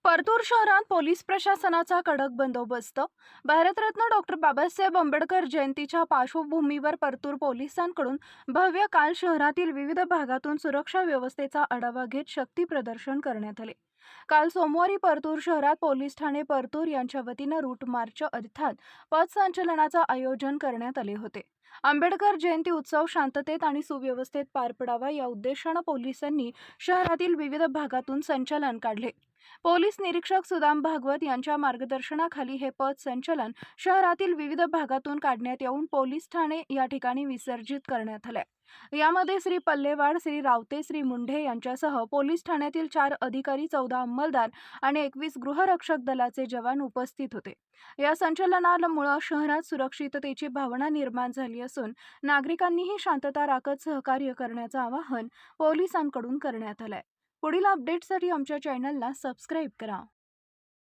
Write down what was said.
परतूर शहरात पोलीस प्रशासनाचा कडक बंदोबस्त. भारतरत्न डॉक्टर बाबासाहेब आंबेडकर जयंतीच्या पार्श्वभूमीवर परतूर पोलिसांकडून भव्य काल शहरातील विविध भागातून सुरक्षा व्यवस्थेचा आढावा घेत शक्ती प्रदर्शन करण्यात आले. काल सोमवारी परतूर शहरात पोलीस ठाणे परतूर यांच्या वतीनं रूट मार्च अर्थात पथसंचलनाचं आयोजन करण्यात आले होते. आंबेडकर जयंती उत्सव शांततेत आणि सुव्यवस्थेत पार पडावा या उद्देशानं पोलिसांनी शहरातील विविध भागातून संचलन काढले. पोलीस निरीक्षक सुदाम भागवत यांच्या मार्गदर्शनाखाली हे पथसंचलन शहरातील विविध भागातून काढण्यात येऊन पोलीस ठाणे या ठिकाणी विसर्जित करण्यात आले. यामध्ये श्री पल्लेवाड, श्री रावते, श्री मुंढे यांच्यासह पोलीस ठाण्यातील 4 अधिकारी, 14 अंमलदार आणि 21 गृहरक्षक दलाचे जवान उपस्थित होते. या संचलनामुळे शहरात सुरक्षिततेची भावना निर्माण झाली असून नागरिकांनीही शांतता राखत सहकार्य करण्याचं आवाहन पोलिसांकडून करण्यात आलंय. पुढील अपडेट्ससाठी आमच्या चॅनलला सबस्क्राईब करा.